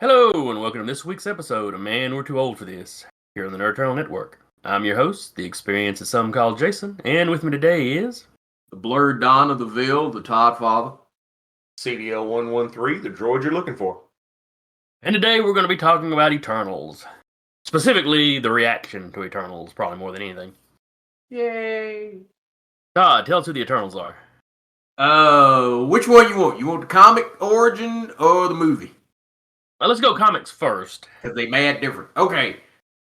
Hello, and welcome to this week's episode of Man, We're Too Old for This, here on the Nerd Turtle Network. I'm your host, the experience that some call Jason, and with me today is... The Blurred Dawn of the Ville, the Todd Father. CDL 113, the droid you're looking for. And today we're going to be talking about Eternals. Specifically, the reaction to Eternals, probably more than anything. Yay! Todd, tell us who the Eternals are. Which one you want? You want the comic origin or the movie? Well, let's go comics first. Because they mad different. Okay.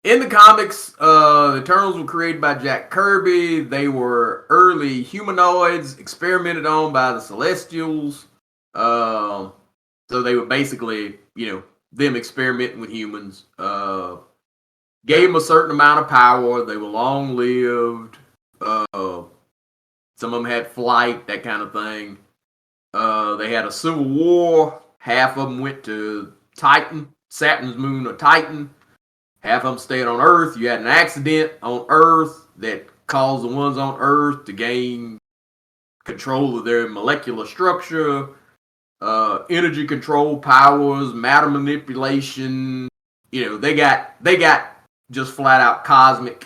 In the comics, the Eternals were created by Jack Kirby. They were early humanoids experimented on by the Celestials. So they were basically, them experimenting with humans. Gave them a certain amount of power. They were long-lived. Some of them had flight, that kind of thing. They had a civil war. Half of them went to Titan, Saturn's moon of Titan. Half of them stayed on Earth. You had an accident on Earth that caused the ones on Earth to gain control of their molecular structure, energy control powers, matter manipulation. They got just flat out cosmic.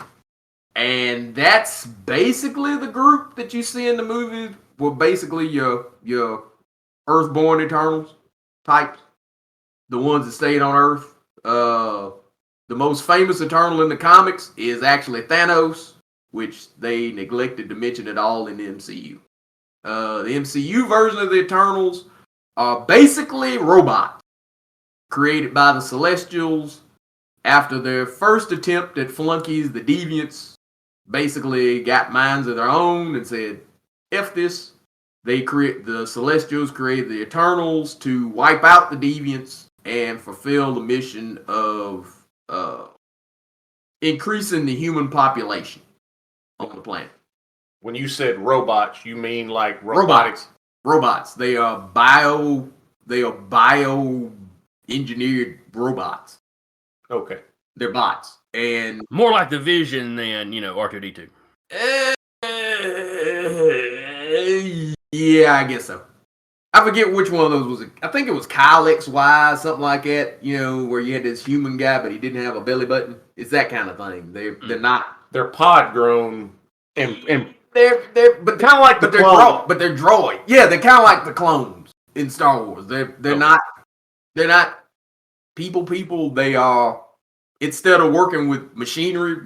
And that's basically the group that you see in the movie. Were basically your Earthborn Eternals types. The ones that stayed on Earth. The most famous Eternal in the comics is actually Thanos, which they neglected to mention at all in the MCU. The MCU version of the Eternals are basically robots created by the Celestials after their first attempt at flunkies. The Deviants basically got minds of their own and said, F this. The Celestials created the Eternals to wipe out the Deviants and fulfill the mission of increasing the human population on the planet. When you said robots, you mean like robotics? Robots. They are bio engineered robots. Okay. They're bots. And More like the Vision than, R2-D2. Yeah, I guess so. I forget which one of those was. I think it was Kyle XY, something like that. Where you had this human guy, but he didn't have a belly button. It's that kind of thing. They're not. They're pod grown and They're kind of like they're droid. Yeah, they're kind of like the clones in Star Wars. They're not people. They are, instead of working with machinery,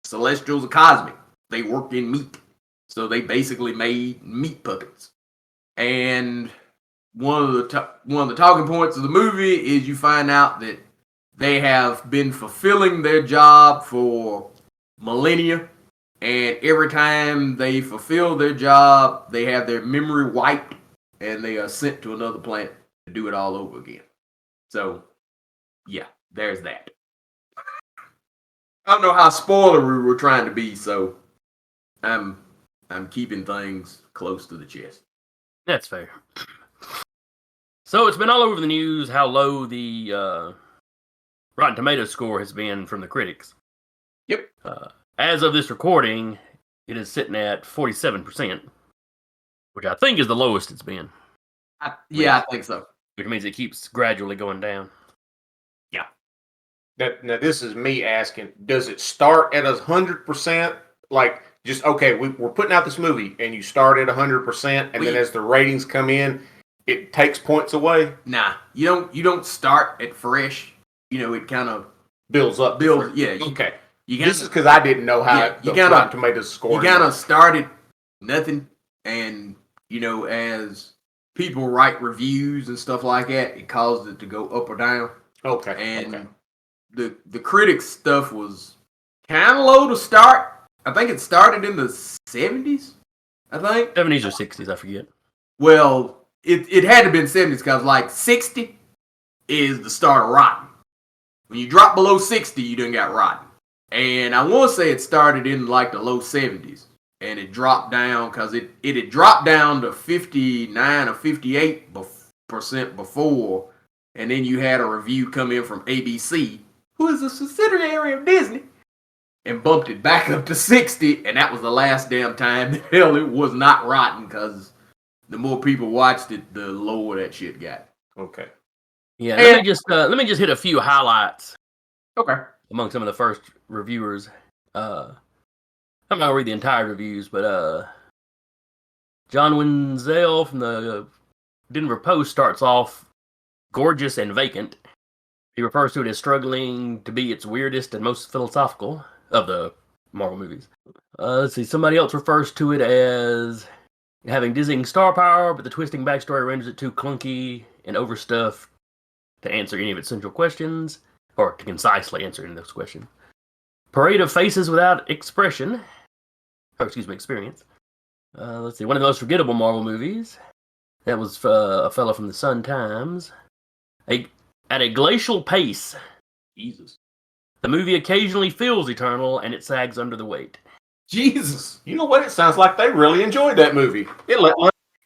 Celestials are cosmic. They work in meat. So they basically made meat puppets. And one of the talking points of the movie is you find out that they have been fulfilling their job for millennia, and every time they fulfill their job, they have their memory wiped, and they are sent to another planet to do it all over again. So, yeah, there's that. I don't know how spoilery we're trying to be, so I'm keeping things close to the chest. That's fair. So it's been all over the news how low the Rotten Tomatoes score has been from the critics. Yep. As of this recording, it is sitting at 47%, which I think is the lowest it's been. I think so. Which means it keeps gradually going down. Yeah. Now this is me asking, does it start at 100%? Like, just, okay, we're putting out this movie, and you start at 100%, and then as the ratings come in, it takes points away? Nah, you don't start at fresh. It kind of builds up. Yeah. Okay. This is because I didn't know how Rotten Tomatoes score. You kind of started nothing, and as people write reviews and stuff like that, it caused it to go up or down. Okay. And the critics stuff was kind of low to start. I think it started in the 70s. I think 70s or 60s, I forget. Well, it had to have been 70s because like 60 is the start of rotten. When you drop below 60, you done got rotten. And I want to say it started in like the low 70s, and it dropped down because it had dropped down to 59 or 58% before, and then you had a review come in from ABC, who is a subsidiary of Disney, and bumped it back up to 60, and that was the last damn time that hell it was not rotten, because the more people watched it, the lower that shit got. Okay. Yeah, And- let me just hit a few highlights Okay. among some of the first reviewers. I'm not gonna read the entire reviews, but John Wenzel from the Denver Post starts off gorgeous and vacant. He refers to it as struggling to be its weirdest and most philosophical of the Marvel movies. Let's see, somebody else refers to it as having dizzying star power, but the twisting backstory renders it too clunky and overstuffed to answer any of its central questions, or to concisely answer any of those questions. Parade of faces without expression, experience. Let's see, one of the most forgettable Marvel movies. That was a fellow from the Sun Times. At a glacial pace, Jesus. the movie occasionally feels eternal and it sags under the weight. Jesus. You know what? It sounds like they really enjoyed that movie. It let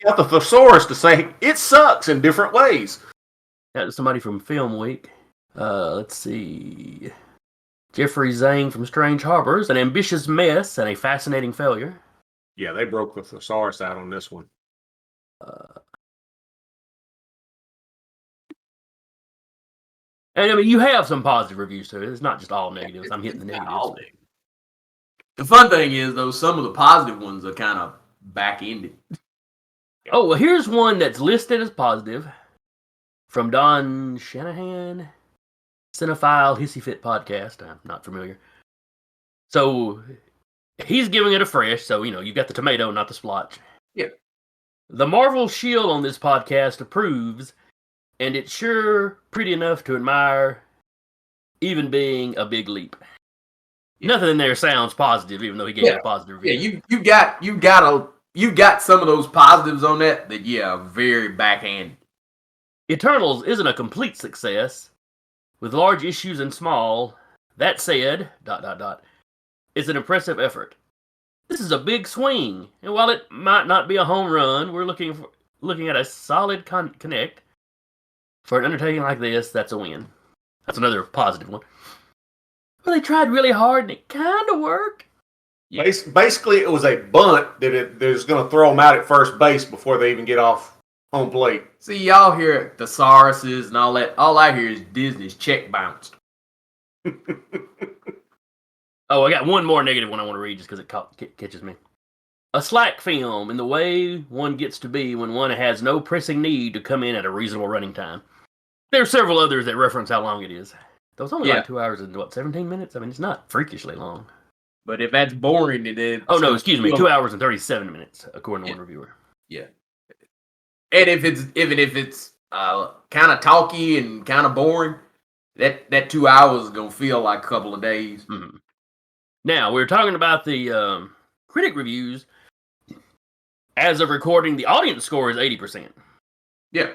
out the thesaurus to say it sucks in different ways. That was somebody from Film Week. Let's see. Jeffrey Zane from Strange Harbors, an ambitious mess and a fascinating failure. Yeah, they broke the thesaurus out on this one. And I mean, you have some positive reviews too. It's not just all negatives. I'm hitting the It's not negatives. all negative. The fun thing is, though, some of the positive ones are kind of back-ended. Oh, well, here's one that's listed as positive from Don Shanahan, Cinephile Hissy Fit podcast. I'm not familiar. So he's giving it a fresh. So, you know, you've got the tomato, not the splotch. Yeah. The Marvel shield on this podcast approves, and it's sure pretty enough to admire, even being a big leap. Nothing in there sounds positive, even though he gave it a positive review. Yeah, you got some of those positives on that very backhand. Eternals isn't a complete success, with large issues and small. That said, ... it's an impressive effort. This is a big swing, and while it might not be a home run, we're looking at a solid connect. For an undertaking like this, that's a win. That's another positive one. Well, they tried really hard, and it kind of worked. Yeah. Basically, it was a bunt that was going to throw them out at first base before they even get off home plate. See, y'all hear thesauruses and all that. All I hear is Disney's check bounced. Oh, I got one more negative one I want to read just because it catches me. A slack film in the way one gets to be when one has no pressing need to come in at a reasonable running time. There are several others that reference how long it is. That was only like 2 hours and 17 minutes? I mean, it's not freakishly long. But if that's boring, it is. Oh, no, excuse me. 2 hours and 37 minutes, according to one reviewer. Yeah. And if it's kind of talky and kind of boring, that 2 hours is gonna feel like a couple of days. Mm-hmm. Now, we were talking about the critic reviews. As of recording, the audience score is 80%. Yeah.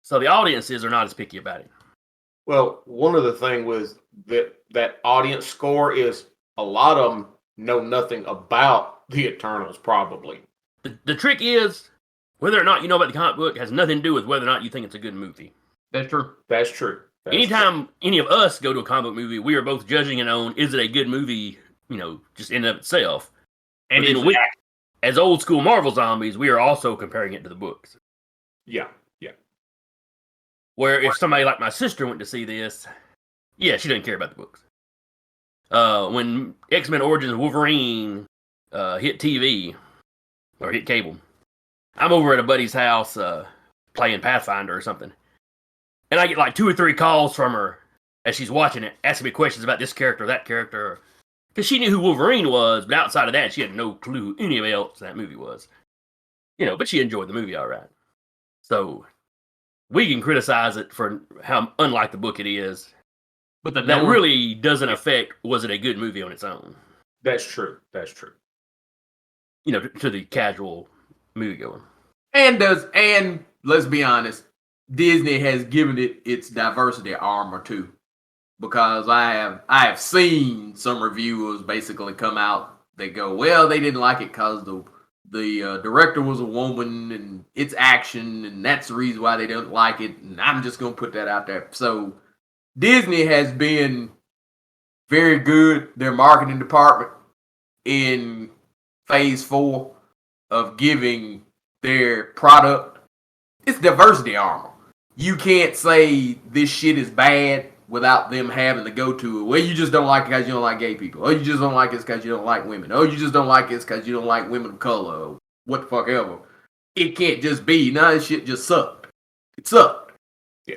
So the audiences are not as picky about it. Well, one of the things with that audience score is a lot of them know nothing about the Eternals, probably. The trick is, whether or not you know about the comic book has nothing to do with whether or not you think it's a good movie. That's true. That's true. Anytime any of us go to a comic book movie, we are both judging it on, is it a good movie, just in and of itself. And then we, as old school Marvel zombies, we are also comparing it to the books. Yeah. Where if somebody like my sister went to see this, yeah, she doesn't care about the books. When X-Men Origins Wolverine hit TV, or hit cable, I'm over at a buddy's house playing Pathfinder or something. And I get like 2 or 3 calls from her as she's watching it, asking me questions about this character or that character. Because she knew who Wolverine was, but outside of that, she had no clue who anybody else in that movie was. But she enjoyed the movie all right. So we can criticize it for how unlike the book it is. But that really doesn't affect, was it a good movie on its own? That's true. To the casual moviegoer. And let's be honest, Disney has given it its diversity armor too, because I have seen some reviewers basically come out. They go, well, they didn't like it because the director was a woman and it's action, and that's the reason why they don't like it. And I'm just gonna put that out there. So Disney has been very good. Their marketing department in phase 4 of giving their product its diversity armor. you can't say this shit is bad without them having to go to it. Well, you just don't like it because you don't like gay people. Or you just don't like it because you don't like women. Or you just don't like it because you don't like women of color. Or what the fuck ever. It can't just be, nah, this shit just sucked. It sucked. Yeah.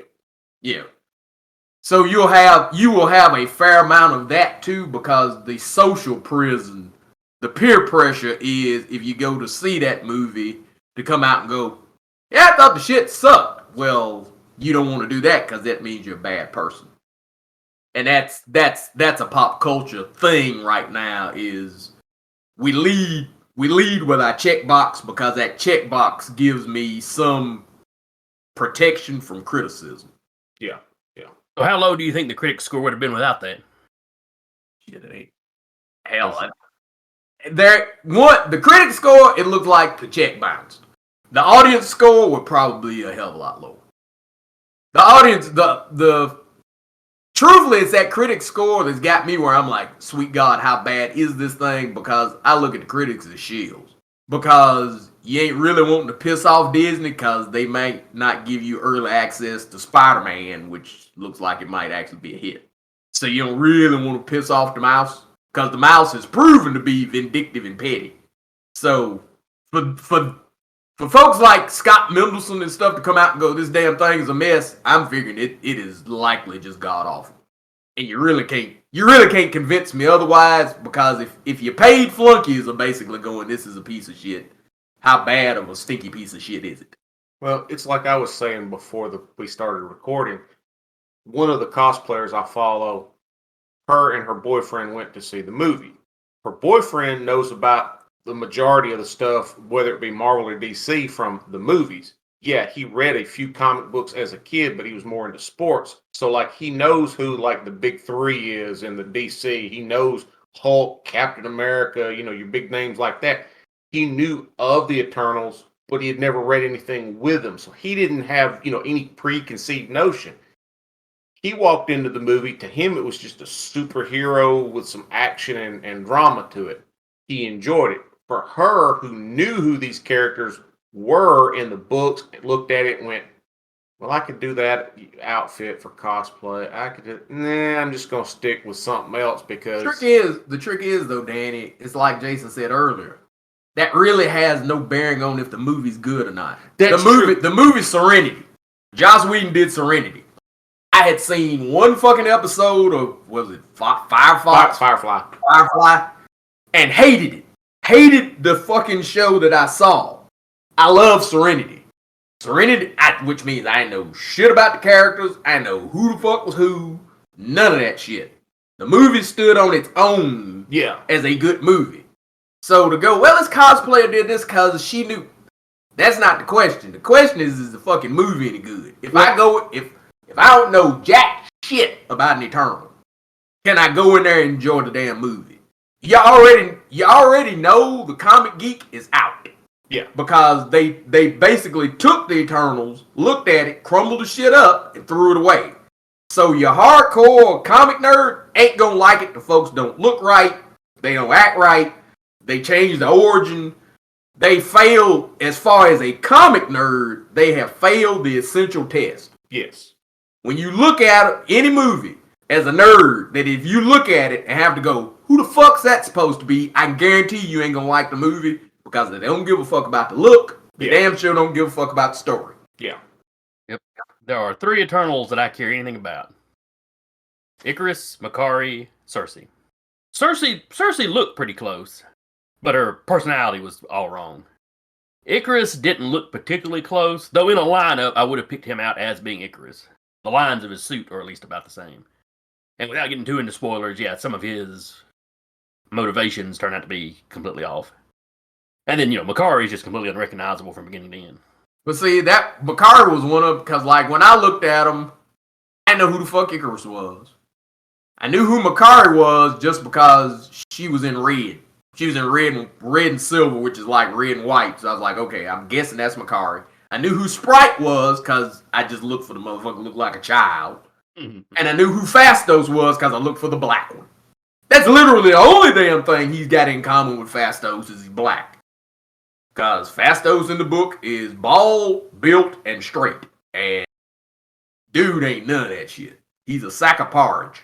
Yeah. So you will have a fair amount of that too, because the social prison, the peer pressure is, if you go to see that movie, to come out and go, yeah, I thought the shit sucked. Well, you don't want to do that because that means you're a bad person. And that's a pop culture thing right now. Is we lead with our checkbox because that checkbox gives me some protection from criticism. Yeah. So how low do you think the critic score would have been without that? Shit, it ain't. Hell, the critic score, it looked like the check bounced. The audience score would probably be a hell of a lot lower. The audience, the truthfully, it's that critic score that's got me where I'm like, sweet God, how bad is this thing? Because I look at the critics as shields. Because you ain't really wanting to piss off Disney because they might not give you early access to Spider-Man, which looks like it might actually be a hit. So you don't really want to piss off the mouse because the mouse is proven to be vindictive and petty. So for folks like Scott Mendelson and stuff to come out and go, this damn thing is a mess, I'm figuring it is likely just god awful. And you really can't convince me otherwise, because if you paid flunkies are basically going, this is a piece of shit, how bad of a stinky piece of shit is it? Well, it's like I was saying before we started recording. One of the cosplayers I follow, her and her boyfriend went to see the movie. Her boyfriend knows about the majority of the stuff, whether it be Marvel or DC, from the movies. Yeah, he read a few comic books as a kid, but he was more into sports. So, like, he knows who, like, the big three is in the DC. He knows Hulk, Captain America, your big names like that. He knew of the Eternals, but he had never read anything with them. So he didn't have, any preconceived notion. He walked into the movie. To him, it was just a superhero with some action and drama to it. He enjoyed it. For her, who knew who these characters were in the books, looked at it and went, well, I could do that outfit for cosplay. I'm just going to stick with something else because... The trick is, though, Danny, it's like Jason said earlier. That really has no bearing on if the movie's good or not. The movie Serenity. Joss Whedon did Serenity. I had seen one fucking episode of, was it Firefly, and hated it. Hated the fucking show that I saw. I love Serenity, which means I know shit about the characters. I know who the fuck was who. None of that shit. The movie stood on its own as a good movie. So to go, well, this cosplayer did this because she knew. That's not the question. The question is the fucking movie any good? If I don't know jack shit about an Eternal, can I go in there and enjoy the damn movie? You already know the comic geek is out. Yeah. Because they basically took the Eternals, looked at it, crumbled the shit up, and threw it away. So your hardcore comic nerd ain't gonna like it. The folks don't look right. They don't act right. They changed the origin. They failed, as far as a comic nerd, they have failed the essential test. Yes. When you look at any movie as a nerd, that if you look at it and have to go, who the fuck's that supposed to be? I guarantee you ain't gonna like the movie because they don't give a fuck about the look. They damn sure don't give a fuck about the story. Yeah. Yep. There are 3 Eternals that I care anything about. Ikaris, Makkari, Cersei. Cersei looked pretty close, but her personality was all wrong. Ikaris didn't look particularly close, though in a lineup I would have picked him out as being Ikaris. The lines of his suit are at least about the same. And without getting too into spoilers, some of his motivations turn out to be completely off. And then, Makkari is just completely unrecognizable from beginning to end. But see, that Makkari was one of, because like when I looked at him, I didn't know who the fuck Ikaris was. I knew who Makkari was just because she was in red. She was in red and silver, which is like red and white. So I was like, okay, I'm guessing that's Makkari. I knew who Sprite was because I just looked for the motherfucker looked like a child. Mm-hmm. And I knew who Phastos was because I looked for the black one. That's literally the only damn thing he's got in common with Phastos is he's black. Because Phastos in the book is bald, built, and straight. And Dude ain't none of that shit. He's a sack of porridge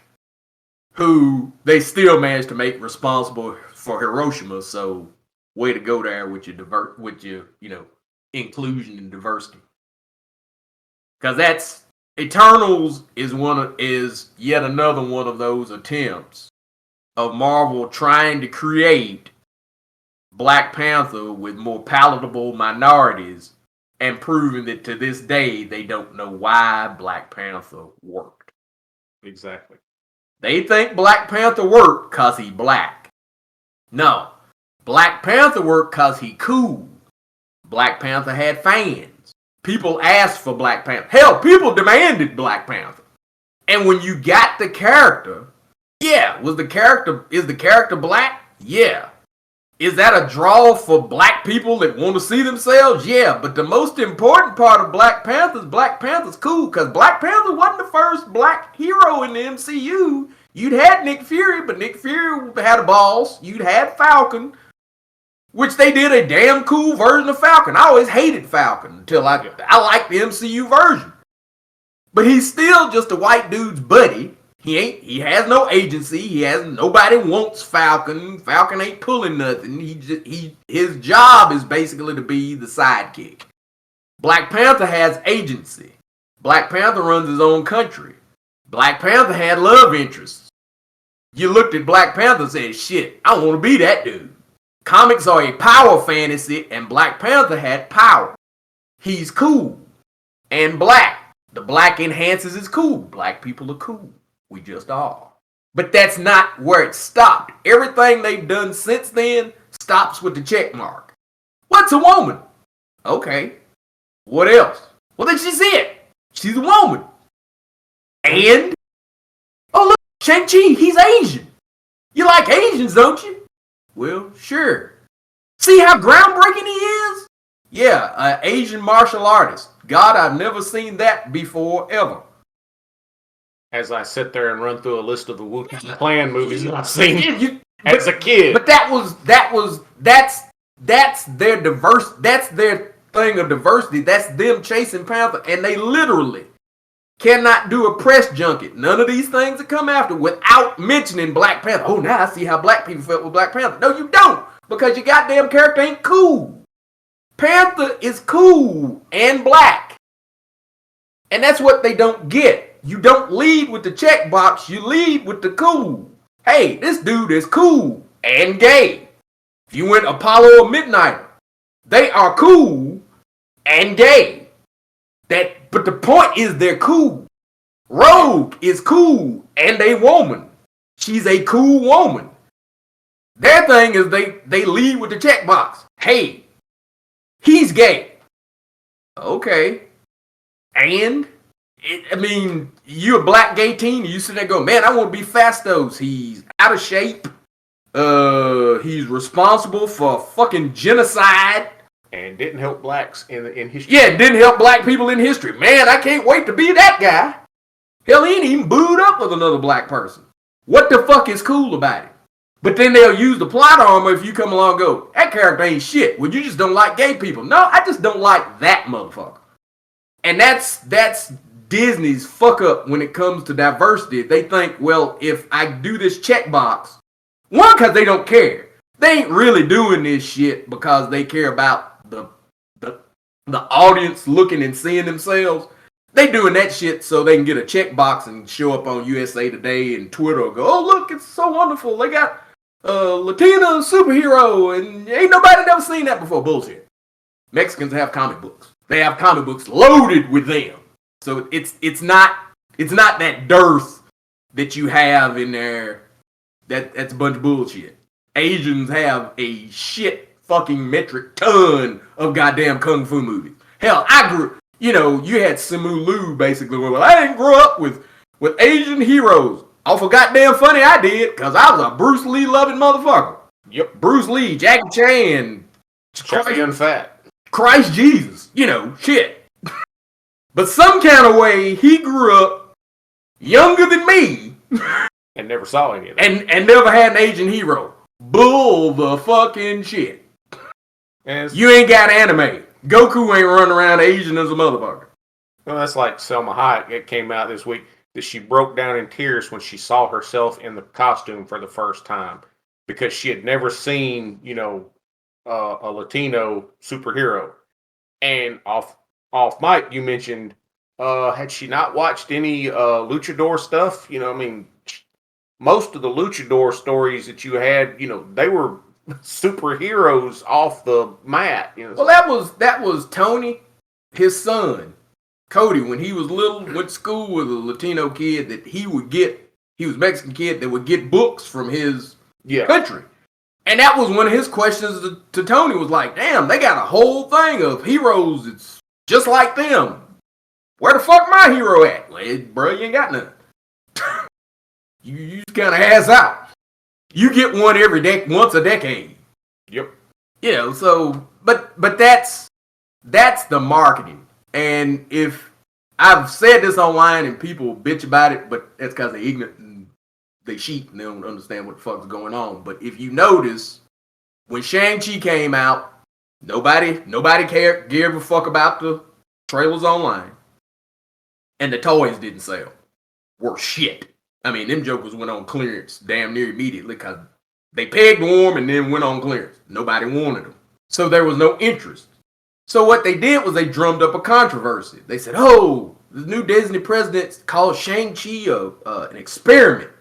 who they still managed to make responsible for Hiroshima. So way to go there with your inclusion and diversity. Because that's Eternals is yet another one of those attempts of Marvel trying to create Black Panther with more palatable minorities and proving that to this day they don't know why Black Panther worked. Exactly. They think Black Panther worked because he black. No. Black Panther worked because he cool. Black Panther had fans. People asked for Black Panther. Hell, people demanded Black Panther. And when you got the character, yeah, is the character black? Yeah. Is that a draw for black people that want to see themselves? Yeah, but the most important part of Black Panther's cool, because Black Panther wasn't the first black hero in the MCU. You'd had Nick Fury, but Nick Fury had a boss. You'd had Falcon, which they did a damn cool version of Falcon. I always hated Falcon until I liked the MCU version. But he's still just a white dude's buddy. He has no agency. Nobody wants Falcon. Falcon ain't pulling nothing. His job is basically to be the sidekick. Black Panther has agency. Black Panther runs his own country. Black Panther had love interests. You looked at Black Panther and said, shit, I want to be that dude. Comics are a power fantasy, and Black Panther had power. He's cool and black. The black enhances his cool. Black people are cool. We just are. But that's not where it stopped. Everything they've done since then stops with the check mark. What's a woman? Okay. What else? Well, then she's it. She's a woman. And? Oh, look, Shang-Chi, he's Asian. You like Asians, don't you? Well, sure. See how groundbreaking he is? Yeah, an Asian martial artist. God, I've never seen that before, ever. As I sit there and run through a list of the Wu-Tang Clan movies that I've seen as a kid. But that's their that's their thing of diversity. That's them chasing Panther, and they literally cannot do a press junket. None of these things that come after without mentioning Black Panther. Oh, now I see how black people felt with Black Panther. No, you don't, because your goddamn character ain't cool. Panther is cool and black, and that's what they don't get. You don't lead with the checkbox, you lead with the cool. Hey, this dude is cool and gay. If you went Apollo or Midnighter, they are cool and gay. But the point is they're cool. Rogue is cool and a woman. She's a cool woman. Their thing is they lead with the checkbox. Hey, he's gay. Okay. And? You're a black gay teen, and you sit there going, man, I want to be Fastos. He's out of shape. He's responsible for fucking genocide. And didn't help blacks in history. Yeah, didn't help black people in history. Man, I can't wait to be that guy. Hell, he ain't even booed up with another black person. What the fuck is cool about it? But then they'll use the plot armor if you come along and go, that character ain't shit. Well, you just don't like gay people. No, I just don't like that motherfucker. And that's Disney's fuck up when it comes to diversity. They think, well, if I do this checkbox, one, because they don't care. They ain't really doing this shit because they care about the audience looking and seeing themselves. They doing that shit so they can get a checkbox and show up on USA Today and Twitter and go, oh, look, it's so wonderful. They got a Latina superhero and ain't nobody never seen that before. Bullshit. Mexicans have comic books. They have comic books loaded with them. So it's not that dearth that you have in there. That's a bunch of bullshit. Asians have a shit fucking metric ton of goddamn kung fu movies. Hell, you had Simu Liu basically. Well, I didn't grow up with Asian heroes. Awful goddamn funny I did, because I was a Bruce Lee loving motherfucker. Yep. Bruce Lee, Jackie Chan, Chappie Fat. Christ Jesus, shit. But some kind of way, he grew up younger than me. And never saw any of that. And never had an Asian hero. Bull the fucking shit. You ain't got anime. Goku ain't running around Asian as a motherfucker. Well, that's like Selma Hayek that came out this week that she broke down in tears when she saw herself in the costume for the first time because she had never seen, a Latino superhero. And off mic, you mentioned had she not watched any luchador stuff? I mean, most of the luchador stories that you had, they were superheroes off the mat. Well, that was Tony, his son, Cody, when he was little, went to school with a Latino kid that he was Mexican kid that would get books from his country. And that was one of his questions to Tony was like, damn, they got a whole thing of heroes. It's just like them. Where the fuck my hero at? Well, bro, you ain't got none. you just kind of ass out. You get one once a decade. Yep. So, but that's the marketing. And if I've said this online and people bitch about it, but that's because they're ignorant and they cheat and they don't understand what the fuck's going on. But if you notice, when Shang-Chi came out, nobody gave a fuck about the trailers online. And the toys didn't sell. Worth shit. I mean, them jokers went on clearance damn near immediately because they pegged warm and then went on clearance. Nobody wanted them. So there was no interest. So what they did was they drummed up a controversy. They said, oh, the new Disney president called Shang-Chi an experiment.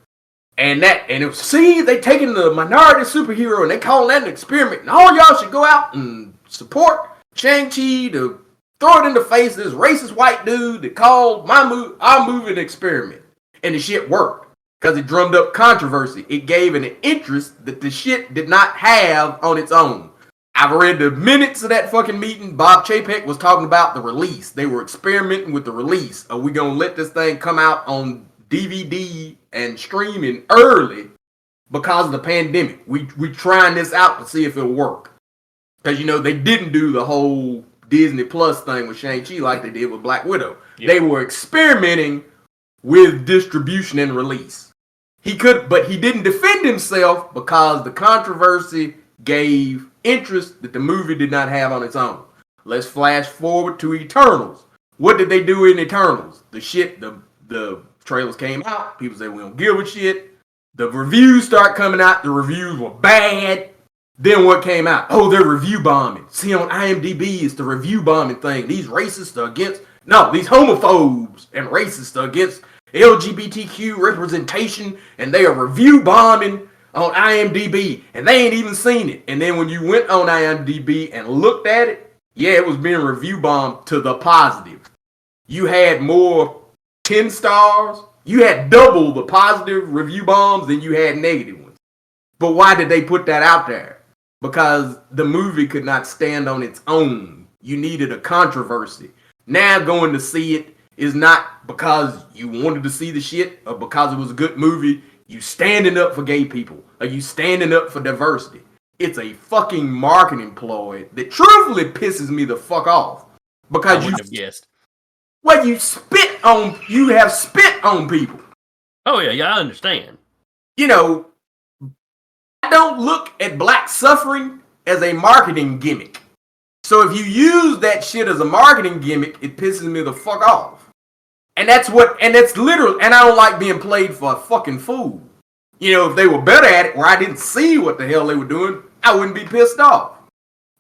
And it was, see, they taking the minority superhero and they calling that an experiment. And all y'all should go out and support Shang-Chi to throw it in the face of this racist white dude that called our movie an experiment. And the shit worked because it drummed up controversy. It gave an interest that the shit did not have on its own. I've read the minutes of that fucking meeting. Bob Chapek was talking about the release. They were experimenting with the release. Are we going to let this thing come out on DVD and streaming early because of the pandemic? We trying this out to see if it'll work. Because, they didn't do the whole Disney Plus thing with Shang-Chi like they did with Black Widow. Yep. They were experimenting with distribution and release. But he didn't defend himself because the controversy gave interest that the movie did not have on its own. Let's flash forward to Eternals. What did they do in Eternals? The trailers came out. People said, we don't give a shit. The reviews start coming out. The reviews were bad. Then what came out? Oh, they're review bombing. See, on IMDb, it's the review bombing thing. These racists are against... No, these homophobes and racists are against LGBTQ representation, and they are review bombing on IMDb, and they ain't even seen it. And then when you went on IMDb and looked at it, yeah, it was being review bombed to the positive. You had more 10 stars. You had double the positive review bombs than you had negative ones. But why did they put that out there? Because the movie could not stand on its own. You needed a controversy. Now going to see it is not because you wanted to see the shit or because it was a good movie. You standing up for gay people. Or you standing up for diversity. It's a fucking marketing ploy that truthfully pisses me the fuck off. Because you have guessed. Well, you have spit on people. Oh yeah, I understand. I don't look at black suffering as a marketing gimmick. So if you use that shit as a marketing gimmick, it pisses me the fuck off. And that's literal, and I don't like being played for a fucking fool. If they were better at it, or I didn't see what the hell they were doing, I wouldn't be pissed off.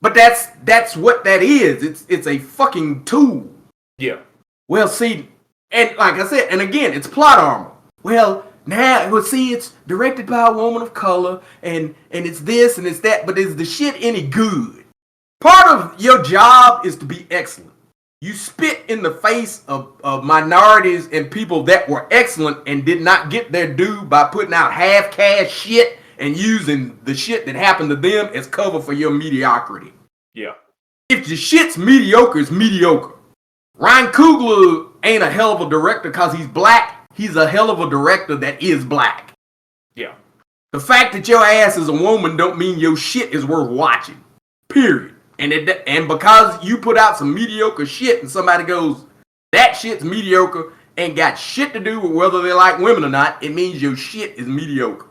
But that's what that is. It's a fucking tool. Yeah. Well, see, and like I said, and again, it's plot armor. Well, it's directed by a woman of color, and it's this and it's that, but is the shit any good? Part of your job is to be excellent. You spit in the face of minorities and people that were excellent and did not get their due by putting out half-cash shit and using the shit that happened to them as cover for your mediocrity. Yeah. If the shit's mediocre, it's mediocre. Ryan Coogler ain't a hell of a director because he's black. He's a hell of a director that is black. Yeah. The fact that your ass is a woman don't mean your shit is worth watching. Period. And because you put out some mediocre shit and somebody goes, that shit's mediocre, ain't got shit to do with whether they like women or not, it means your shit is mediocre.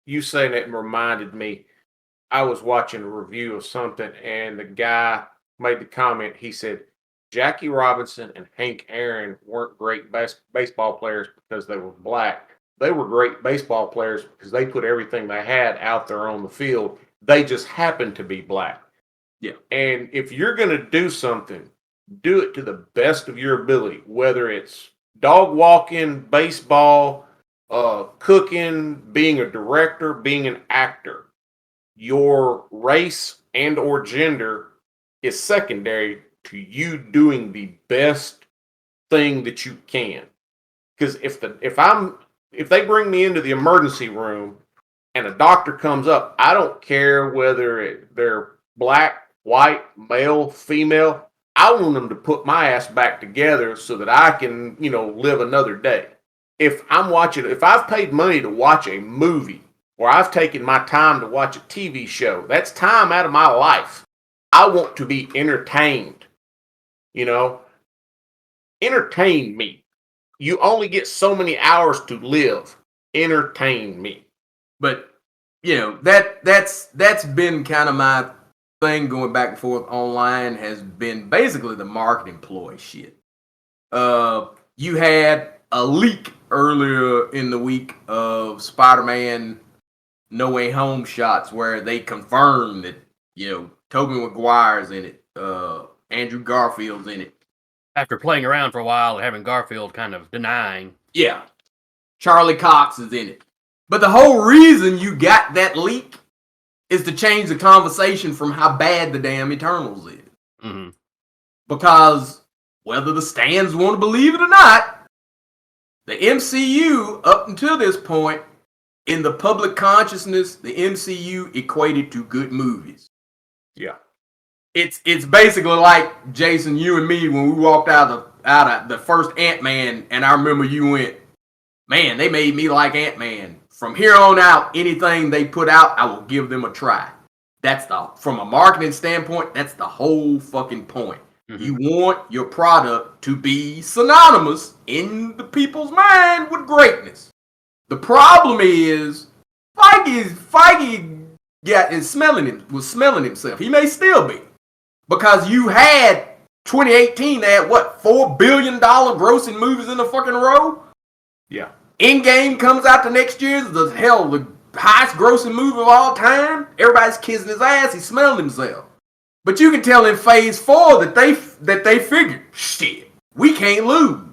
You saying that reminded me, I was watching a review of something and the guy made the comment, he said, Jackie Robinson and Hank Aaron weren't great baseball players because they were black. They were great baseball players because they put everything they had out there on the field. They just happened to be black. Yeah. And if you're going to do something, do it to the best of your ability, whether it's dog walking, baseball, cooking, being a director, being an actor. Your race and or gender is secondary to you doing the best thing that you can. Because if they bring me into the emergency room and a doctor comes up, I don't care whether they're black, white, male, female. I want them to put my ass back together so that I can, live another day. If I've paid money to watch a movie or I've taken my time to watch a TV show, that's time out of my life. I want to be entertained. Entertain me. You only get so many hours to live. Entertain me. But that's been kind of my thing going back and forth online, has been basically the marketing ploy shit. You had a leak earlier in the week of Spider-Man No Way Home shots where they confirmed that Tobey Maguire's in it, Andrew Garfield's in it. After playing around for a while and having Garfield kind of denying. Yeah. Charlie Cox is in it. But the whole reason you got that leak is to change the conversation from how bad the damn Eternals is. Mm-hmm. Because whether the stands want to believe it or not, the MCU, up until this point, in the public consciousness, the MCU equated to good movies. Yeah. It's basically like, Jason, you and me, when we walked out of the first Ant-Man, and I remember you went, man, they made me like Ant-Man. From here on out, anything they put out, I will give them a try. From a marketing standpoint, that's the whole fucking point. Mm-hmm. You want your product to be synonymous in the people's mind with greatness. The problem is, Feige was smelling himself. He may still be. Because you had 2018, they had $4 billion grossing movies in a fucking row? Yeah. Endgame comes out the next year, the highest grossing movie of all time. Everybody's kissing his ass. He smelled himself. But you can tell in Phase 4 that they figured, shit, we can't lose.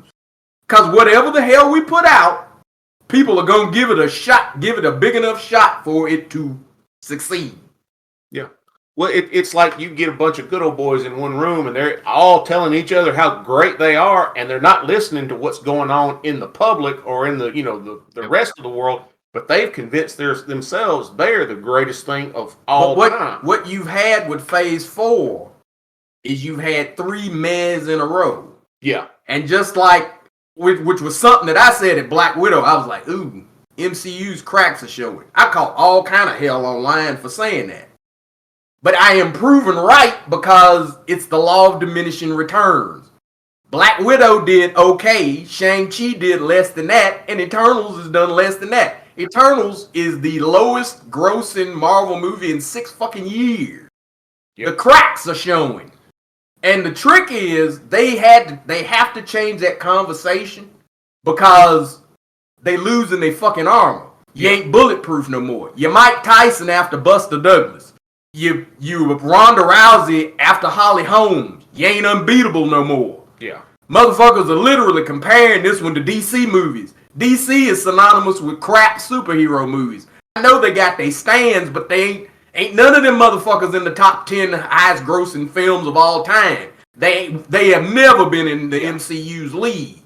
Because whatever the hell we put out, people are going to give it a shot, give it a big enough shot for it to succeed. Yeah. Well, it's like you get a bunch of good old boys in one room and they're all telling each other how great they are, and they're not listening to what's going on in the public or in the the rest of the world, but they've convinced themselves they're the greatest thing of all time. What you've had with Phase 4 is you've had 3 mehs in a row. Yeah. And just like, which was something that I said at Black Widow, I was like, ooh, MCU's cracks are showing. I caught all kind of hell online for saying that. But I am proven right because it's the law of diminishing returns. Black Widow did okay, Shang-Chi did less than that, and Eternals has done less than that. Eternals is the lowest grossing Marvel movie in 6 fucking years. Yep. The cracks are showing. And the trick is they have to change that conversation because they losing their fucking armor. You ain't bulletproof no more. You Mike Tyson after Buster Douglas. You Ronda Rousey after Holly Holmes. You ain't unbeatable no more. Yeah. Motherfuckers are literally comparing this one to DC movies. DC is synonymous with crap superhero movies. I know they got their stands, but they ain't none of them motherfuckers in the top 10 highest grossing films of all time. They have never been in the MCU's league.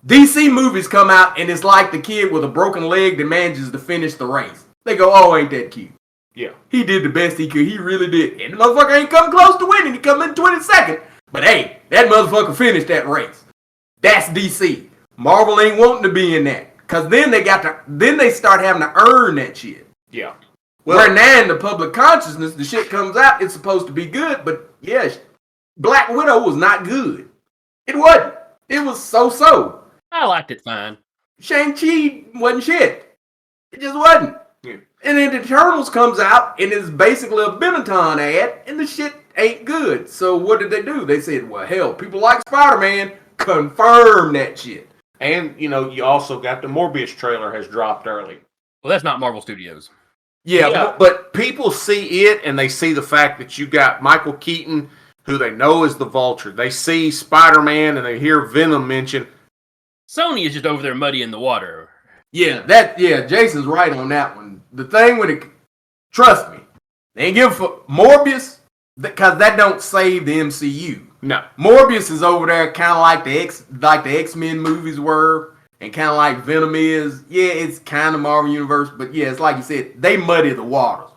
DC movies come out and it's like the kid with a broken leg that manages to finish the race. They go, oh, ain't that cute? Yeah. He did the best he could. He really did. And the motherfucker ain't come close to winning. He come in 22nd. But hey, that motherfucker finished that race. That's DC. Marvel ain't wanting to be in that. Because then they start having to earn that shit. Yeah. Well, where now in the public consciousness, the shit comes out, it's supposed to be good. But yes, Black Widow was not good. It wasn't. It was so-so. I liked it fine. Shang-Chi wasn't shit. It just wasn't. Yeah. And then Eternals comes out and is basically a Benetton ad, and the shit ain't good. So what did they do? They said, well, hell, people like Spider-Man. Confirm that shit. And, you also got the Morbius trailer has dropped early. Well, that's not Marvel Studios. Yeah, but people see it and they see the fact that you got Michael Keaton, who they know is the Vulture. They see Spider-Man and they hear Venom mentioned. Sony is just over there muddying the water. Yeah, Jason's right on that one. The thing with it, trust me, they ain't give for Morbius, because that don't save the MCU. No. Morbius is over there kind of like the X-Men movies were, and kind of like Venom is. Yeah, it's kind of Marvel Universe, but yeah, it's like you said, they muddy the waters.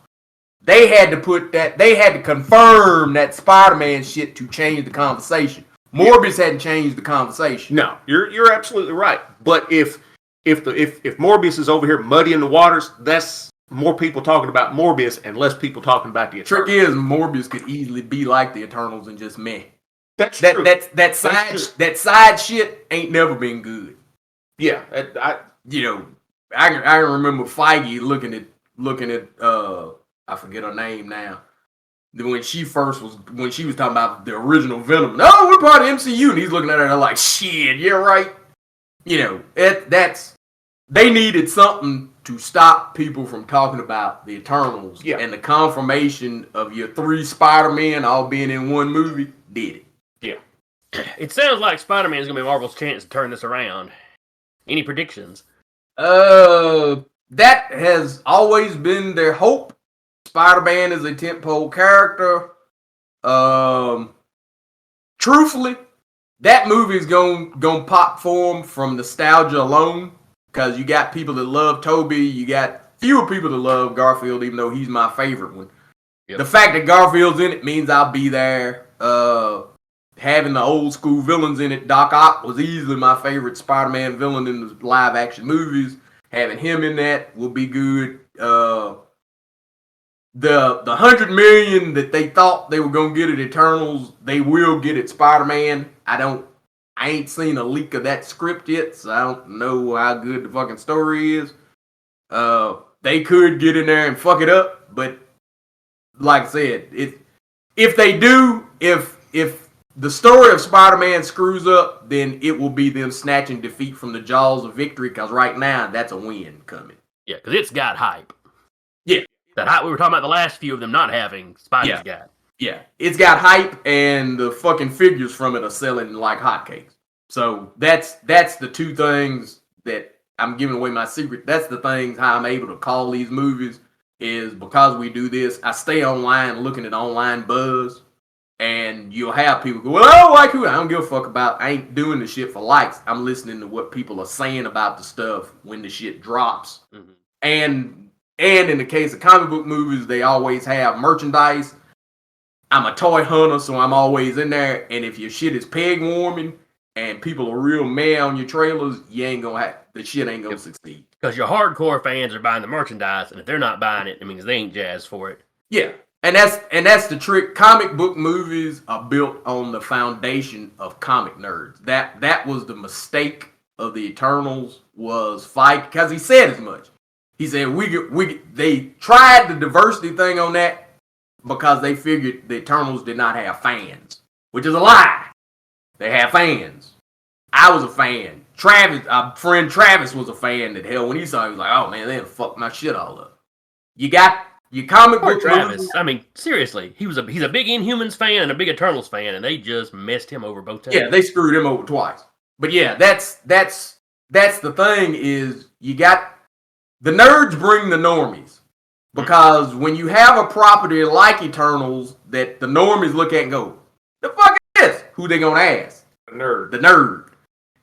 They had to confirm that Spider-Man shit to change the conversation. Morbius hadn't changed the conversation. No, you're absolutely right. But if Morbius is over here muddying the waters, that's more people talking about Morbius and less people talking about the Eternals. Trick is, Morbius could easily be like the Eternals and just meh. That's true. That side shit ain't never been good. Yeah, I can remember Feige looking at I forget her name now. When she was talking about the original Venom. No, we're part of MCU, and he's looking at her like, shit, you're right. They needed something to stop people from talking about the Eternals. Yeah. And the confirmation of your 3 Spider-Men all being in one movie did it. Yeah. It sounds like Spider-Man is going to be Marvel's chance to turn this around. Any predictions? That has always been their hope. Spider-Man is a tentpole character. Truthfully, that movie is gonna pop for them from nostalgia alone, because you got people that love Tobey, you got fewer people that love Garfield, even though he's my favorite one. Yep. The fact that Garfield's in it means I'll be there. Having the old school villains in it, Doc Ock was easily my favorite Spider-Man villain in the live action movies. Having him in that will be good. The $100 million that they thought they were gonna get at Eternals, they will get at Spider-Man. I ain't seen a leak of that script yet, so I don't know how good the fucking story is. They could get in there and fuck it up, but like I said, if they do, if the story of Spider-Man screws up, then it will be them snatching defeat from the jaws of victory, because right now, that's a win coming. Yeah, because it's got hype. Yeah. That hype we were talking about the last few of them not having, Spidey's got. Yeah, it's got hype, and the fucking figures from it are selling like hotcakes. So that's the two things that I'm giving away my secret. That's the things how I'm able to call these movies, is because we do this. I stay online looking at online buzz, and you'll have people go, well, like who? I don't give a fuck about. I ain't doing the shit for likes. I'm listening to what people are saying about the stuff when the shit drops. Mm-hmm. And in the case of comic book movies, they always have merchandise. I'm a toy hunter, so I'm always in there. And if your shit is peg warming and people are real mad on your trailers, the shit ain't gonna succeed. Because your hardcore fans are buying the merchandise, and if they're not buying it, it means they ain't jazzed for it. Yeah. And that's the trick. Comic book movies are built on the foundation of comic nerds. That was the mistake of the Eternals, was fight, because he said as much. He said they tried the diversity thing on that because they figured the Eternals did not have fans, which is a lie. They have fans. I was a fan. Our friend Travis was a fan. That hell, when he saw it, he was like, "Oh man, they fucked my shit all up." You got your comic book Travis. movies. I mean, seriously, he's a big Inhumans fan and a big Eternals fan, and they just messed him over both times. Yeah, they screwed him over twice. But yeah, that's the thing, is you got the nerds bring the normies. Because when you have a property like Eternals that the normies look at and go, the fuck is this? Who they gonna ask? The nerd. The nerd.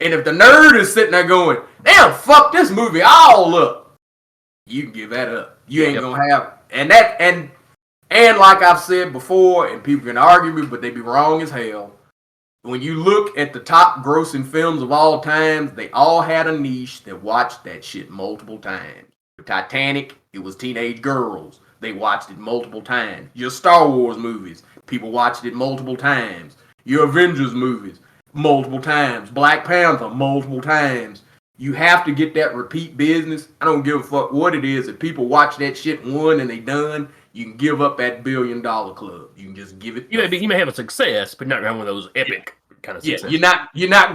And if the nerd is sitting there going, damn, fuck this movie all up, you can give that up. You ain't gonna have, and like I've said before, and people can argue me, but they be wrong as hell. When you look at the top grossing films of all time, they all had a niche that watched that shit multiple times. Titanic, it was teenage girls. They watched it multiple times. Your Star Wars movies, people watched it multiple times. Your Avengers movies, multiple times. Black Panther, multiple times. You have to get that repeat business. I don't give a fuck what it is. If people watch that shit one and they done, You can give up that $1 billion club. You can just give it. You may have a success, but not one of those epic kind of success. You're not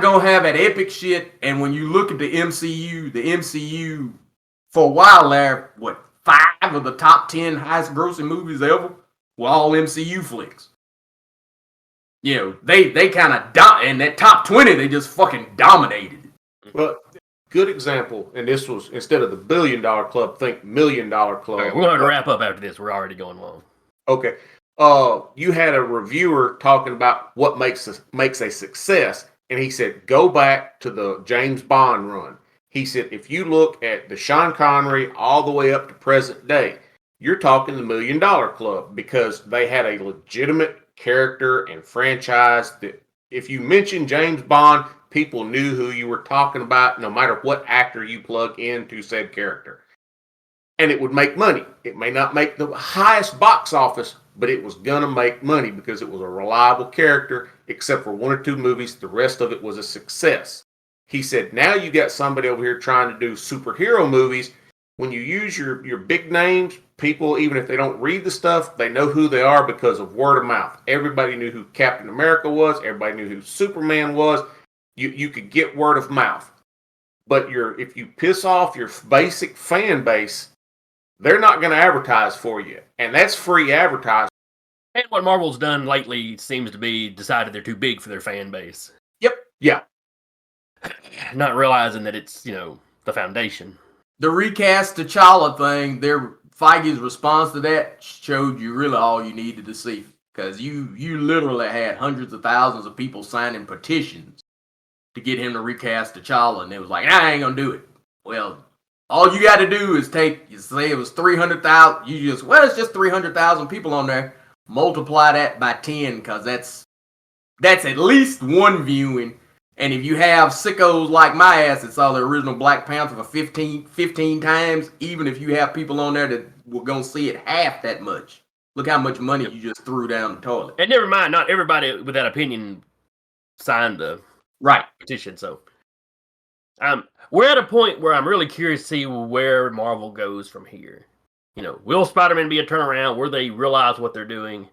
gonna have that epic shit. And when you look at the MCU for a while there, what 5 of the top 10 highest grossing movies ever were all MCU flicks. You know, they kind of in that top 20, they just fucking dominated it. Well, good example, and this was instead of the $1 billion club, think $1 million club. Okay, we're going to wrap up after this. We're already going long. Okay. You had a reviewer talking about what makes a success, and he said, go back to the James Bond run. He said, if you look at the Sean Connery all the way up to present day, you're talking the $1 million club because they had a legitimate character and franchise that if you mentioned James Bond, people knew who you were talking about, no matter what actor you plug into said character. And it would make money. It may not make the highest box office, but it was going to make money because it was a reliable character, except for 1 or 2 movies. The rest of it was a success. He said, now you got somebody over here trying to do superhero movies. When you use your big names, people, even if they don't read the stuff, they know who they are because of word of mouth. Everybody knew who Captain America was. Everybody knew who Superman was. You could get word of mouth. But if you piss off your basic fan base, they're not going to advertise for you. And that's free advertising. And what Marvel's done lately seems to be decided they're too big for their fan base. Yep. Yeah. Not realizing that it's, the foundation. The recast T'Challa thing, Feige's response to that showed you really all you needed to see. Because you literally had hundreds of thousands of people signing petitions to get him to recast T'Challa, and it was like, I ain't gonna do it. Well, all you got to do is say it was 300,000. It's just 300,000 people on there. Multiply that by 10, because that's at least one viewing. And if you have sickos like my ass that saw the original Black Panther for 15 times, even if you have people on there that were going to see it half that much, look how much money you just threw down the toilet. And never mind, not everybody with that opinion signed the petition. So we're at a point where I'm really curious to see where Marvel goes from here. Will Spider-Man be a turnaround where they realize what they're doing?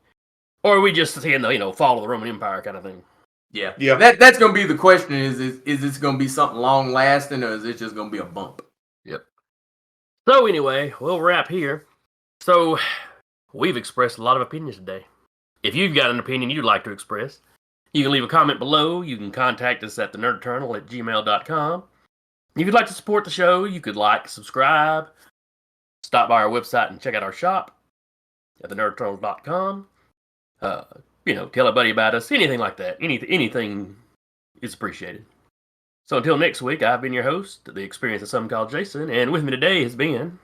Or are we just seeing the, fall of the Roman Empire kind of thing? Yeah. That's going to be the question. Is this going to be something long-lasting, or is it just going to be a bump? Yep. So anyway, we'll wrap here. So we've expressed a lot of opinions today. If you've got an opinion you'd like to express, you can leave a comment below. You can contact us at thenerdeternal@gmail.com. If you'd like to support the show, you could subscribe, stop by our website and check out our shop at thenerdeternal.com. Tell a buddy about us, anything like that. Anything is appreciated. So until next week, I've been your host, The Experience of Some Call Jason, and with me today has been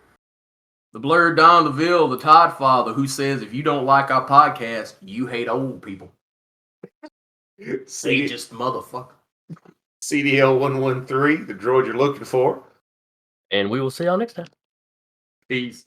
the blurred Don DeVille, the Todd Father, who says if you don't like our podcast, you hate old people. Ageist motherfucker. CDL 113, the droid you're looking for. And we will see y'all next time. Peace.